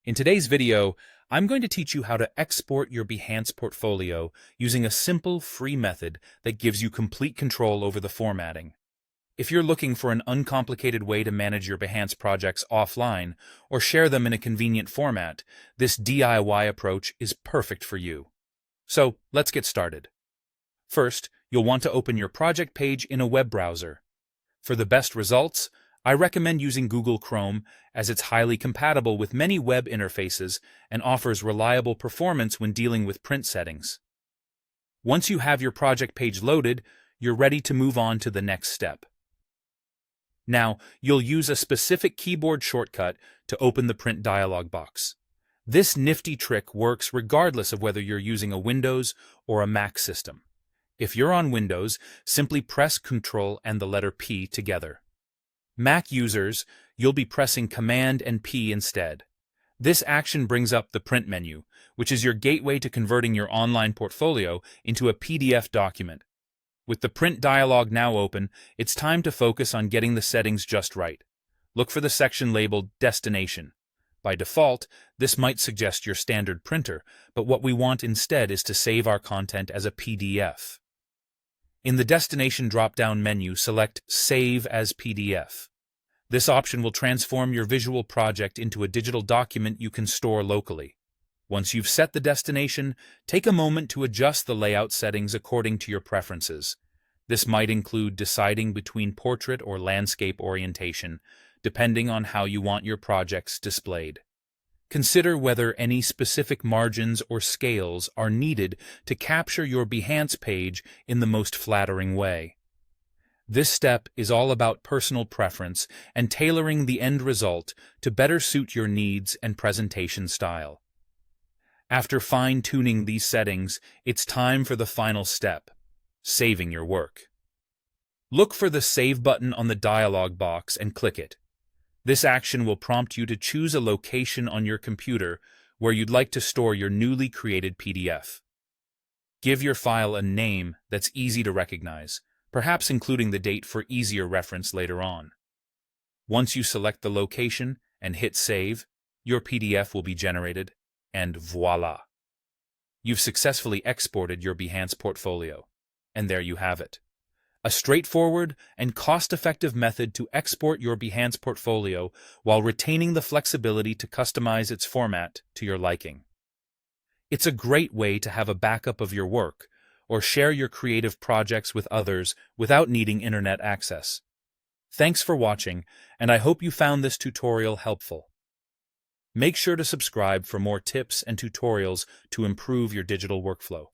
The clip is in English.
In today's video, I'm going to teach you how to export your Behance portfolio using a simple, free method that gives you complete control over the formatting. If you're looking for an uncomplicated way to manage your Behance projects offline or share them in a convenient format, this DIY approach is perfect for you. So, let's get started. First, you'll want to open your project page in a web browser. For the best results, I recommend using Google Chrome as it's highly compatible with many web interfaces and offers reliable performance when dealing with print settings. Once you have your project page loaded, you're ready to move on to the next step. Now, you'll use a specific keyboard shortcut to open the print dialog box. This nifty trick works regardless of whether you're using a Windows or a Mac system. If you're on Windows, simply press Ctrl and the letter P together. Mac users, you'll be pressing Command and P instead. This action brings up the print menu, which is your gateway to converting your online portfolio into a PDF document. With the print dialog now open, it's time to focus on getting the settings just right. Look for the section labeled Destination. By default, this might suggest your standard printer, but what we want instead is to save our content as a PDF. In the Destination drop-down menu, select Save as PDF. This option will transform your visual project into a digital document you can store locally. Once you've set the destination, take a moment to adjust the layout settings according to your preferences. This might include deciding between portrait or landscape orientation, depending on how you want your projects displayed. Consider whether any specific margins or scales are needed to capture your Behance page in the most flattering way. This step is all about personal preference and tailoring the end result to better suit your needs and presentation style. After fine-tuning these settings, it's time for the final step, saving your work. Look for the Save button on the dialog box and click it. This action will prompt you to choose a location on your computer where you'd like to store your newly created PDF. Give your file a name that's easy to recognize, perhaps including the date for easier reference later on. Once you select the location and hit Save, your PDF will be generated, and voila! You've successfully exported your Behance portfolio. And there you have it. A straightforward and cost-effective method to export your Behance portfolio while retaining the flexibility to customize its format to your liking. It's a great way to have a backup of your work or share your creative projects with others without needing internet access. Thanks for watching, and I hope you found this tutorial helpful. Make sure to subscribe for more tips and tutorials to improve your digital workflow.